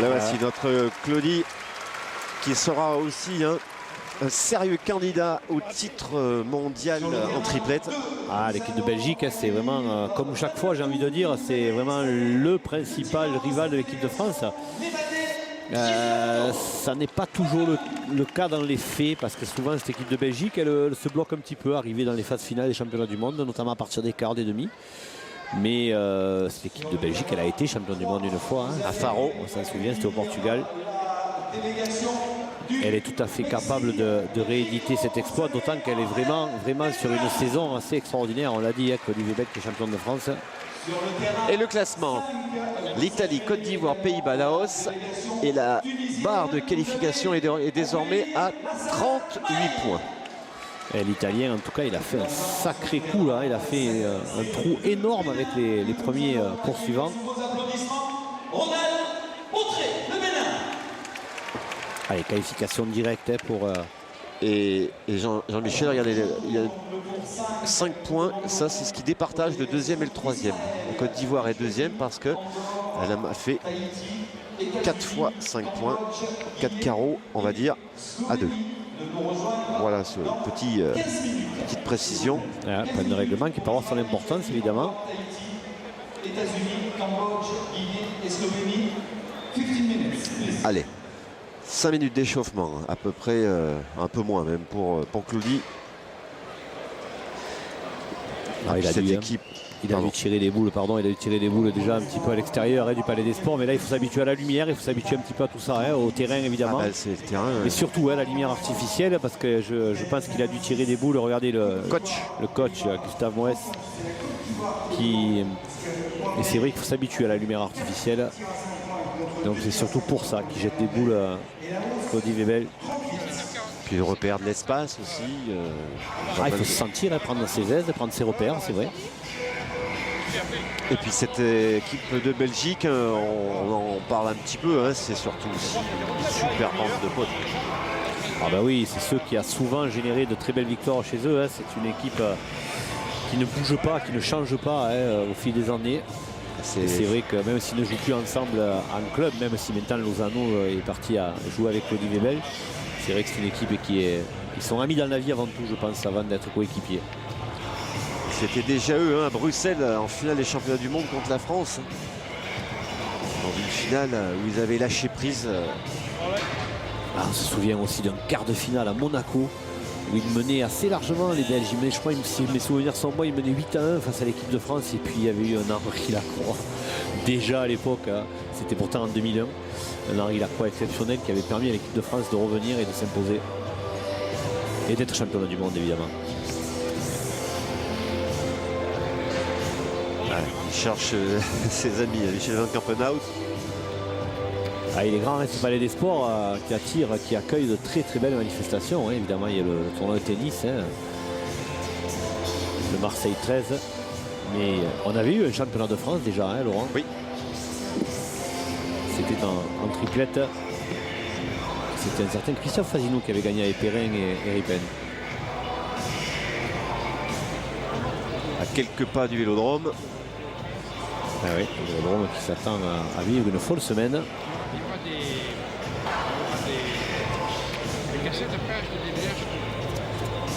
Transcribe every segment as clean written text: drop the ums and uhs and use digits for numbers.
Là voici notre Claudie qui sera aussi un sérieux candidat au titre mondial en triplette. Ah, l'équipe de Belgique, c'est vraiment, comme chaque fois j'ai envie de dire, c'est vraiment le principal rival de l'équipe de France. Ça n'est pas toujours le cas dans les faits, parce que souvent cette équipe de Belgique, elle se bloque un petit peu, arrivée dans les phases finales des championnats du monde, notamment à partir des quarts, des demi. Mais cette équipe de Belgique, elle a été championne du monde une fois, à Faro, on s'en souvient, c'était au Portugal. Elle est tout à fait capable de rééditer cet exploit, d'autant qu'elle est vraiment sur une saison assez extraordinaire. On l'a dit, Claudie Weber qui est championne de France. Et le classement, l'Italie, Côte d'Ivoire, Pays-Bas, Laos, et la barre de qualification est désormais à 38 points. L'Italien, en tout cas, il a fait un sacré coup là. Il a fait un trou énorme avec les premiers poursuivants. Allez, qualification directe pour... Et Jean-Michel, regardez, il y a 5 points. Ça, c'est ce qui départage le deuxième et le troisième. La Côte d'Ivoire est deuxième parce qu'elle a fait 4 fois 5 points. 4 carreaux, on va dire, à 2. Voilà ce petite précision. Point de règlement qui peut avoir son importance, évidemment. Allez. 5 minutes d'échauffement, à peu près, un peu moins même pour Claudie. Il a dû tirer des boules, déjà un petit peu à l'extérieur du Palais des Sports, mais là il faut s'habituer à la lumière, il faut s'habituer un petit peu à tout ça, au terrain évidemment. C'est le terrain. Et surtout la lumière artificielle, parce que je pense qu'il a dû tirer des boules. Regardez le coach Gustave Moès. Et c'est vrai qu'il faut s'habituer à la lumière artificielle. Donc c'est surtout pour ça qu'il jette des boules à Claudie Weber. Puis le repère de l'espace aussi. Il faut se sentir, prendre ses aises, prendre ses repères, c'est vrai. Et puis cette équipe de Belgique, on en parle un petit peu, c'est surtout aussi une super bande de potes. Ah bah oui, c'est ceux qui a souvent généré de très belles victoires chez eux. C'est une équipe qui ne bouge pas, qui ne change pas au fil des années. C'est vrai que même s'ils ne jouent plus ensemble en club, même si maintenant Lozano est parti à jouer avec Claudie Weber, c'est vrai que c'est une équipe ils sont amis dans la vie avant tout, je pense, avant d'être coéquipiers. C'était déjà eux à Bruxelles en finale des championnats du monde contre la France. Dans une finale où ils avaient lâché prise. On se souvient aussi d'un quart de finale à Monaco, où ils menaient assez largement les Belges. Je crois, si mes souvenirs sont bons, ils menaient 8-1 face à l'équipe de France. Et puis il y avait eu un Henri Lacroix, déjà à l'époque, c'était pourtant en 2001. Un Henri Lacroix exceptionnel qui avait permis à l'équipe de France de revenir et de s'imposer. Et d'être champion du monde, évidemment. Il cherche ses amis, Michel Van Campenhout. Il est grand, ce Palais des Sports qui attire, qui accueille de très très belles manifestations. Évidemment, il y a le tournoi de tennis, le Marseille 13. Mais on avait eu un championnat de France déjà, Laurent. Oui. C'était en triplette. C'était un certain Christophe Fazinou qui avait gagné avec Perrin et Ripen. À quelques pas du Vélodrome. Le Vélodrome qui s'attend à vivre une folle semaine.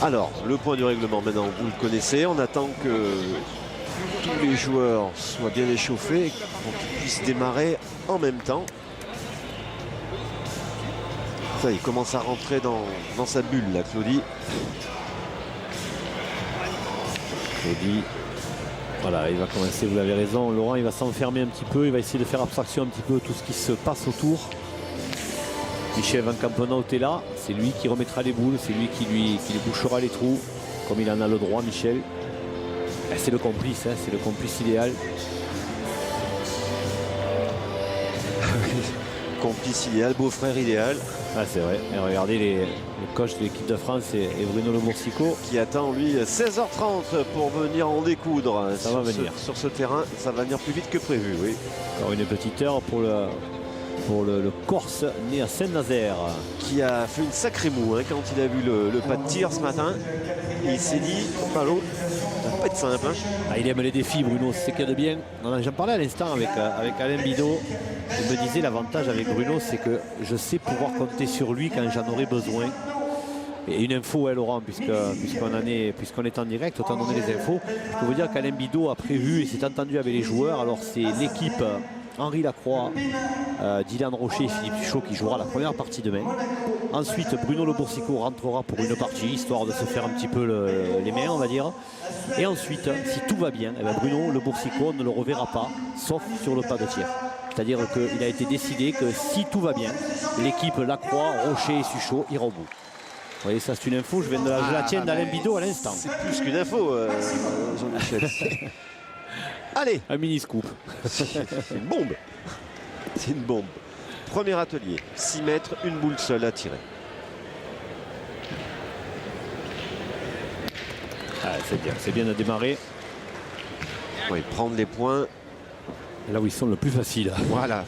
Alors, le point du règlement, maintenant, vous le connaissez. On attend que tous les joueurs soient bien échauffés pour qu'ils puissent démarrer en même temps. Ça, il commence à rentrer dans sa bulle, là, Claudie. Voilà, il va commencer, vous avez raison, Laurent, il va s'enfermer un petit peu, il va essayer de faire abstraction un petit peu de tout ce qui se passe autour. Michel Van Campenhout est là, c'est lui qui remettra les boules, c'est lui qui lui bouchera les trous, comme il en a le droit, Michel. C'est le complice, c'est le complice idéal. Complice idéal, beau-frère idéal. C'est vrai, et regardez le coach de l'équipe de France et Bruno Le Boursicot. Qui attend, lui, 16h30 pour venir en découdre. Ça va venir. Sur ce terrain, ça va venir plus vite que prévu, oui. Encore une petite heure pour le Corse né à Saint-Nazaire. Qui a fait une sacrée moue quand il a vu le pas de tir ce matin. Et il s'est dit, ça va pas être simple. Il aime les défis, Bruno, c'est ce qu'il y a de bien. J'en parlais à l'instant avec Alain Bidot. il me disait l'avantage avec Bruno, c'est que je sais pouvoir compter sur lui quand j'en aurai besoin. Et une info, Laurent, puisqu'on est en direct, autant donner les infos. Je peux vous dire qu'Alain Bidot a prévu et s'est entendu avec les joueurs. Alors c'est l'équipe Henri Lacroix, Dylan Rocher et Philippe Suchot qui jouera la première partie demain. Ensuite, Bruno Le Boursicot rentrera pour une partie, histoire de se faire un petit peu les mains, on va dire. Et ensuite, si tout va bien, eh bien Bruno Le Boursicot ne le reverra pas, sauf sur le pas de tir. C'est-à-dire qu'il a été décidé que si tout va bien, l'équipe Lacroix, Rocher et Suchot ira au bout. Vous voyez, ça c'est une info, je la tiens d'Alain Bidot à l'instant. C'est plus qu'une info, Jean-Michel. Allez, un mini scoop. C'est une bombe. C'est une bombe. Premier atelier, 6 mètres, une boule seule à tirer. Ah, c'est bien de démarrer. Oui, prendre les points. Là où ils sont le plus facile. Voilà.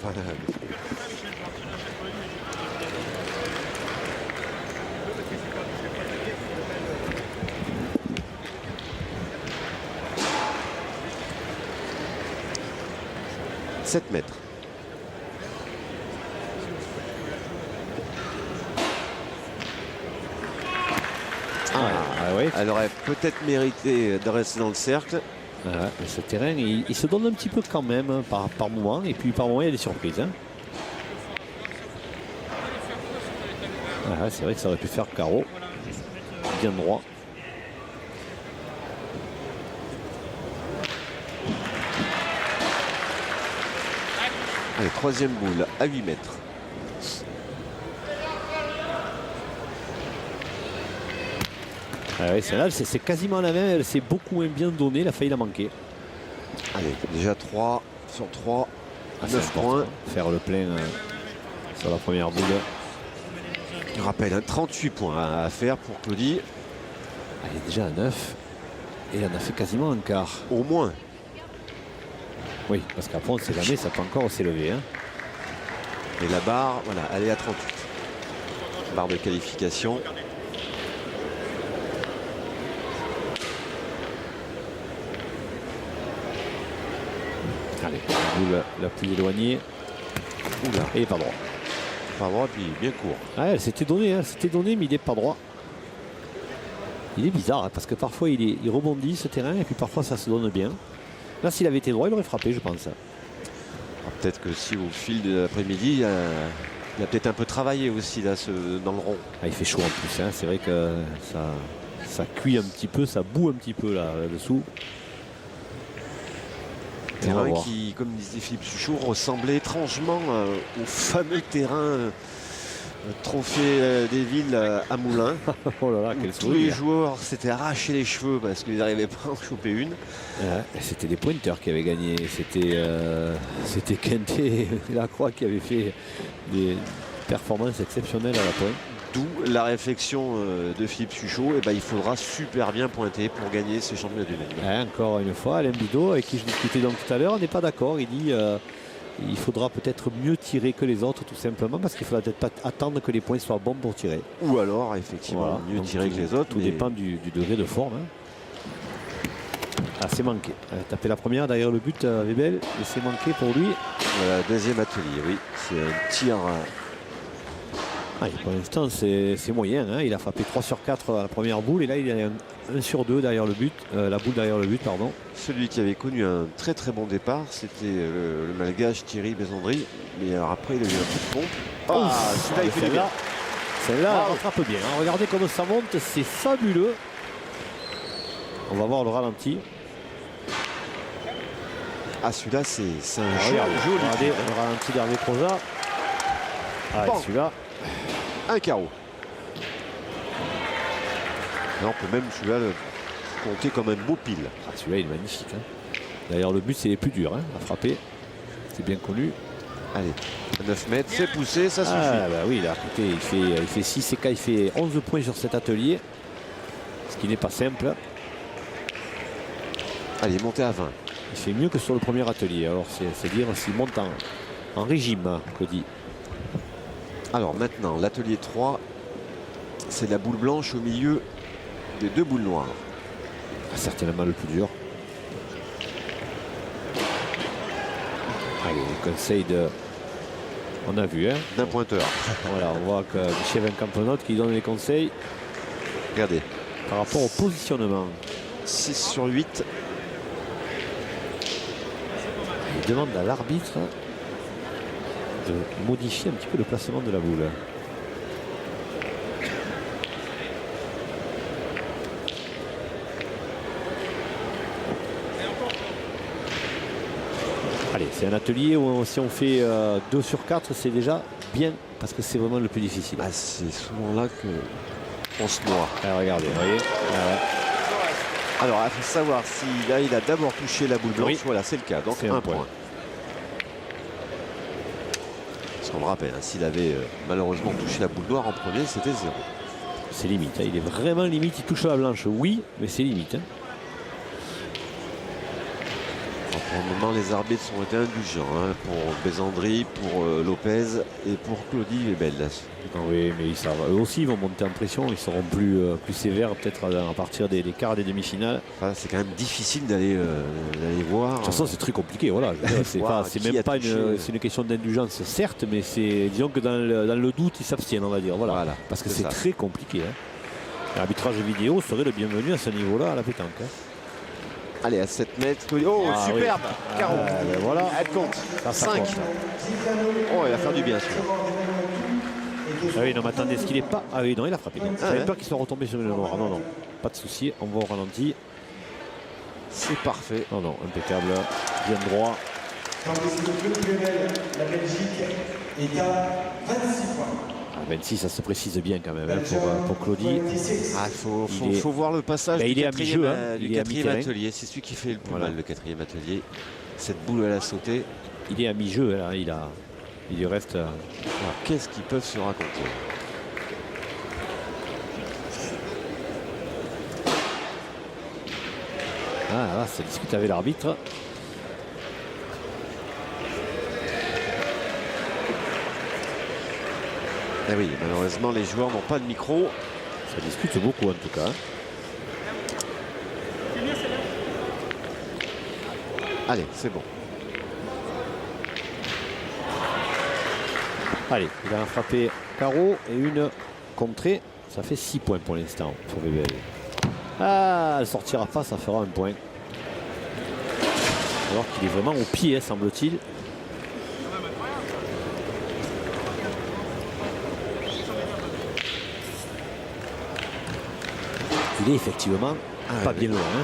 7 mètres. Ouais. Elle aurait peut-être mérité de rester dans le cercle. Voilà, mais ce terrain, il se donne un petit peu quand même hein, par moment. Et puis par moment, il y a des surprises. Hein. Voilà, c'est vrai que ça aurait pu faire carreau. Bien droit. Allez, troisième boule à 8 mètres. Ah ouais, celle-là, c'est quasiment la même. Elle s'est beaucoup moins bien donnée. Elle a failli la manquer. Allez, déjà 3 sur 3. 9 points. Faire le plein sur la première boule. Je rappelle, hein, 38 points à faire pour Claudie. Elle est déjà à 9. Et elle en a fait quasiment un quart. Au moins. Oui, parce qu'après, on ne sait jamais, ça peut encore s'élever. Hein. Et la barre, voilà, elle est à 38. Barre de qualification. Allez, la boule la plus éloignée. Oula. Et pas droit. Pas droit, puis bien court. Ah, elle s'était donnée, mais il n'est pas droit. Il est bizarre, hein, parce que parfois il rebondit ce terrain, et puis parfois ça se donne bien. Là, s'il avait été droit, il aurait frappé, je pense. Peut-être que si au fil de l'après-midi, il a peut-être un peu travaillé aussi là, dans le rond. Ah, il fait chaud en plus, hein. C'est vrai que ça cuit un petit peu, ça boue un petit peu là-dessous. Terrain qui, comme disait Philippe Suchot, ressemblait étrangement au fameux terrain trophée des villes à Moulins. Oh là là, quel tous les joueurs s'étaient arrachés les cheveux parce qu'ils n'arrivaient pas à en choper une. C'était des pointeurs qui avaient gagné. C'était Quintet et Lacroix qui avaient fait des performances exceptionnelles à la pointe. D'où la réflexion de Philippe Suchot, et ben, il faudra super bien pointer pour gagner ces championnats du monde. Encore une fois, Alain Bidot, avec qui je discutais donc tout à l'heure, n'est pas d'accord. Il dit il faudra peut-être mieux tirer que les autres, tout simplement, parce qu'il ne faudra peut-être pas attendre que les points soient bons pour tirer. Ou alors, effectivement, voilà, mieux tirer que les autres. Tout dépend du degré de forme. Hein. Ah, c'est manqué. Taper la première derrière le but, Weber, et c'est manqué pour lui. Voilà, deuxième atelier, oui. C'est un tir. Pour l'instant, c'est moyen. Hein. Il a frappé 3 sur 4 à la première boule. Et là, il a 1 sur 2 derrière le but. La boule derrière le but, pardon. Celui qui avait connu un très très bon départ, c'était le malgache Thierry Bézandry. Mais alors après, il a eu un coup de pompe. Celui-là, il fait bien. Celle-là, elle rattrape bien. Hein. Regardez comment ça monte. C'est fabuleux. On va voir le ralenti. Ah, celui-là, c'est un joli. Regardez le ralenti d'Hervé Croza. Bon. Celui-là. Un carreau. Là, on peut même celui-là le compter comme un beau pile. Celui-là, il est magnifique. Hein. D'ailleurs, le but, c'est les plus durs hein, à frapper. C'est bien connu. Allez, 9 mètres, c'est poussé, ça suffit. Bah oui, là, écoutez, il fait 6 et il fait 11 points sur cet atelier. Ce qui n'est pas simple. Allez, montez à 20. Il fait mieux que sur le premier atelier. Alors, c'est dire s'il monte en régime, Cody. Alors maintenant, l'atelier 3, c'est la boule blanche au milieu des 2 boules noires. Certainement le plus dur. Allez, le conseil de On a vu, hein. d'un pointeur. Voilà, on voit que Michel Van Campenot qui donne les conseils Regardez, par rapport au positionnement. 6 sur 8. Il demande à l'arbitre de modifier un petit peu le placement de la boule. Allez, c'est un atelier où si on fait 2 sur 4, c'est déjà bien parce que c'est vraiment le plus difficile. Ah, c'est souvent là que on se noie. Ah, regardez, vous voyez. Alors, il faut savoir si là, il a d'abord touché la boule blanche. Oui. Voilà, c'est le cas. Donc, C'est un un point. point. Parce qu'on le rappelle, hein, s'il avait malheureusement touché la boule noire en premier, c'était 0. C'est limite, hein. Il est vraiment limite. Il touche la blanche, oui, mais c'est limite. Hein. Alors, pour le moment, les arbitres ont été indulgents hein, pour Bézandri, pour Lopez et pour Claudie Lebel. Ah oui, mais ils savent. Eux aussi ils vont monter en pression. Ils seront plus sévères peut-être à partir des quarts des demi-finales. Enfin, c'est quand même difficile d'aller voir. De toute façon, c'est très compliqué. Voilà. C'est même pas une question d'indulgence, certes, mais c'est disons que dans le doute, ils s'abstiennent, on va dire. Voilà. Parce que c'est très compliqué. Hein. L'arbitrage vidéo serait le bienvenu à ce niveau-là à la pétanque. Hein. Allez, à 7 mètres. Oh, superbe. Oui. Carreau. Ben voilà. Elle compte. Ça 5. compte. Oh, il va faire du bien, celui-là. Ah oui, non, mais attendez, est-ce qu'il est pas. Ah oui, non, il a frappé. J'avais ouais. peur qu'il soit retombé sur une noire. Non, non, pas de souci. On va au ralenti. C'est parfait. Non, non, impeccable. Bien droit. La Belgique est à 26 points. 26, ça se précise bien quand même hein, pour Claudie. Ah, faut voir le passage il du est à quatrième, mi-jeu, hein. du Il est à quatrième mi-terrain. atelier. C'est celui qui fait le plus mal, le quatrième atelier. Cette boule, elle a sauté. Il est à mi-jeu, là. Il lui reste. Alors, qu'est-ce qu'ils peuvent se raconter? Ah, là, ça discute avec l'arbitre. Ah oui, malheureusement, les joueurs n'ont pas de micro. Ça discute beaucoup en tout cas. Allez, c'est bon. Allez, il a frappé carreau et une contrée. Ça fait 6 points pour l'instant pour VBL. Ah, elle sortira pas, ça fera un point. Alors qu'il est vraiment au pied, hein, semble-t-il. Il est effectivement pas bien loin. Hein.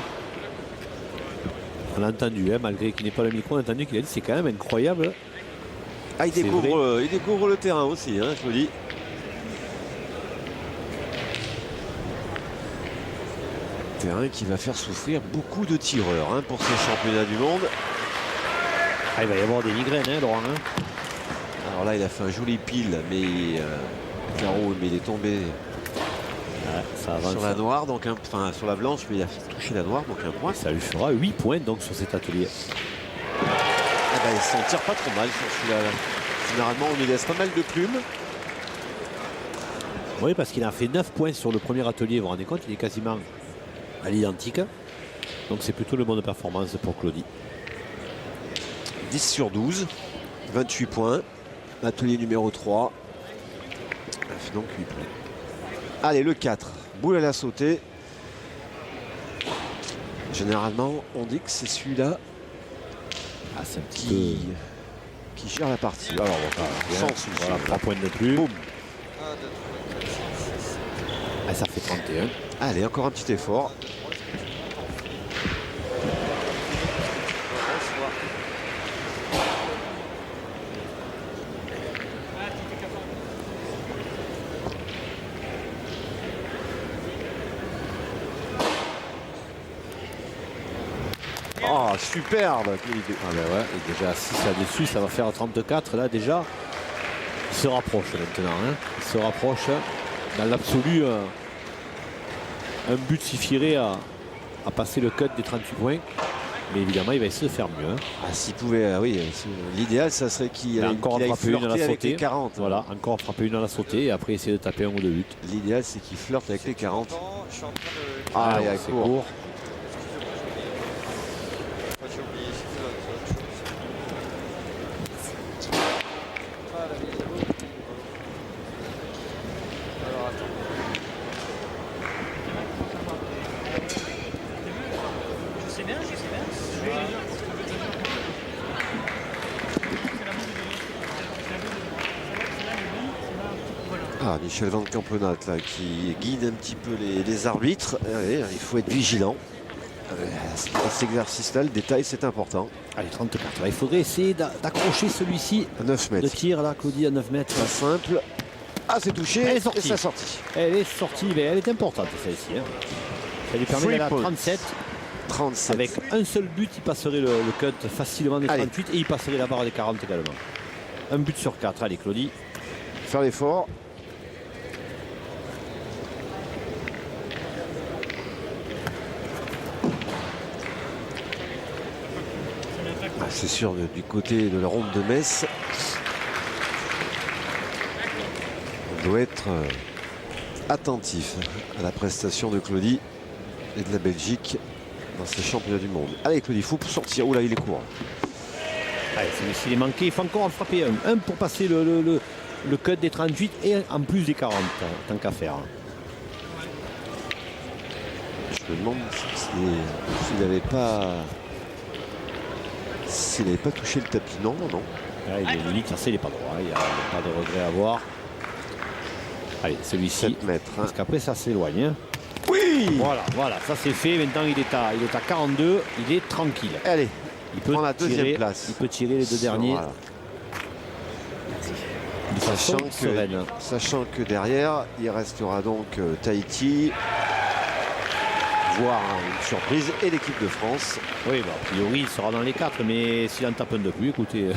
On l'a entendu, hein, malgré qu'il n'ait pas le micro, on a entendu qu'il a dit c'est quand même incroyable. Ah, il découvre le terrain aussi, hein, je vous dis. Terrain qui va faire souffrir beaucoup de tireurs hein, pour ces championnats du monde. Ah, il va y avoir des migraines, hein, Laurent. Hein. Alors là, il a fait un joli pile, mais Caro, mais il est tombé ça avance, sur la noire, donc enfin sur la blanche, mais il a touché la noire, donc un point. Ça lui fera 8 points donc sur cet atelier. Ah ben, il s'en tire pas trop mal sur celui-là. Généralement, on lui laisse pas mal de plumes. Oui, parce qu'il a fait 9 points sur le premier atelier. Vous vous rendez compte, il est quasiment à l'identique. Donc c'est plutôt le bon de performance pour Claudie. 10 sur 12, 28 points. Atelier numéro 3. Donc 8 points. Allez, le 4. Boule à la sautée. Généralement, on dit que c'est celui-là c'est un petit qui gère la partie. Alors, sans souci. Voilà, 3 points de plus. Boum. Ah, ça fait 31. Allez, encore un petit effort. Oh, superbe. Ah ben ouais, et déjà 6 là-dessus, ça va faire 34 là déjà. Il se rapproche maintenant. Hein. Il se rapproche. Dans l'absolu, un but suffirait à passer le cut des 38 points. Mais évidemment, il va essayer de faire mieux. Hein. Ah, s'il pouvait, oui, l'idéal, ça serait qu'il aille une à la avec les sautée. 40. Voilà, encore frapper une à la sautée et après essayer de taper un ou deux buts. L'idéal, c'est qu'il flirte avec les 40. Je suis en train de... Ah, il y a c'est court. court. J'ai oublié, c'est autre chose. Ah, la vie. Ah, Michel Van Campenat là, qui guide un petit peu les arbitres. Allez, il faut être vigilant. À cet exercice-là, le détail, c'est important. Allez, 30 cartes. Il faudrait essayer d'accrocher celui-ci. À 9 mètres. De tir là, Claudie, à 9 mètres. Pas simple. Ah, c'est touché. Elle est sortie. Et ça sorti. Elle est sortie, mais elle est importante celle-ci. Hein. Ça lui permet d'aller à 37. 37. Avec un seul but, il passerait le cut facilement des 38 et il passerait la barre des 40 également. Un but sur 4. Allez, Claudie. Faire l'effort. C'est sûr, du côté de la ronde de Metz, on doit être attentif à la prestation de Claudie et de la Belgique dans ces championnats du monde. Allez, Claudie, il faut sortir. Oula, il est court. Allez, celui-ci est manqué. Il faut encore en frapper un. Un pour passer le cut des 38 et en plus des 40, tant qu'à faire. Je me demande s'il n'avait pas... S'il n'avait pas touché le tapis. Non, non, non. Là, il est limite, ça il n'est pas droit. Il n'y a pas de regret à avoir. Allez, celui-ci. 7 mètres. Hein. Parce qu'après, ça s'éloigne. Hein. Oui. Voilà, ça c'est fait. Maintenant, il est à 42. Il est tranquille. Allez, il peut prend la tirer, deuxième place. Il peut tirer les deux derniers. Voilà. De façon sereine. Sachant que derrière, il restera donc Tahiti, voire une surprise, et l'équipe de France. Oui, bah, a priori, il sera dans les 4, mais s'il en tape un de plus, écoutez,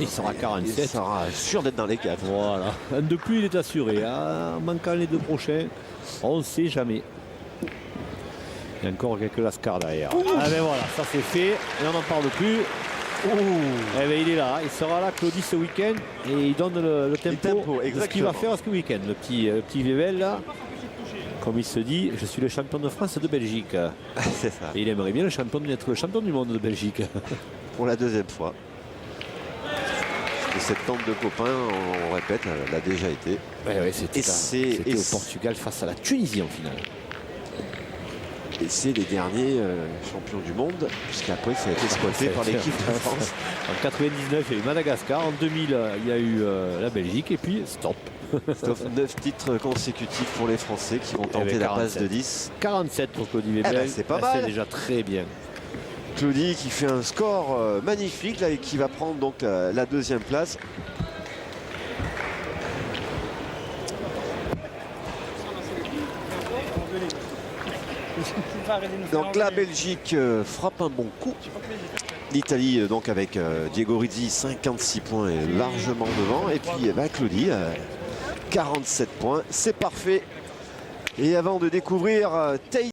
il sera à 47. Il sera sûr d'être dans les 4. Voilà. Un de plus, il est assuré. En manquant les deux prochains, on ne sait jamais. Il y a encore quelques lascars derrière. Ah ben voilà, ça c'est fait. Et on n'en parle plus. Eh ben, il est là. Il sera là, Claudie, ce week-end. Et il donne le tempo de ce qu'il va faire ce week-end. Le petit Vével, là. Comme il se dit, je suis le champion de France de Belgique. C'est ça. Et il aimerait bien être le champion du monde de Belgique. Pour la deuxième fois. Et cette tente de copains, on répète, elle a déjà été. Ouais, c'était au Portugal face à la Tunisie en finale. Et c'est les derniers champions du monde, puisqu'après ça a été exploité par l'équipe de France. En 99, il y a eu Madagascar. En 2000, il y a eu la Belgique. Et puis, stop. Sauf 9 titres consécutifs pour les Français qui vont tenter la passe de 10. 47 pour Claudie Weber. Ben, c'est pas mal. C'est déjà très bien. Claudie qui fait un score magnifique là, et qui va prendre donc la deuxième place. Donc la Belgique frappe un bon coup. L'Italie donc avec Diego Rizzi 56 points et largement devant. Et puis Claudie 47 points. C'est parfait. Et avant de découvrir Tahiti.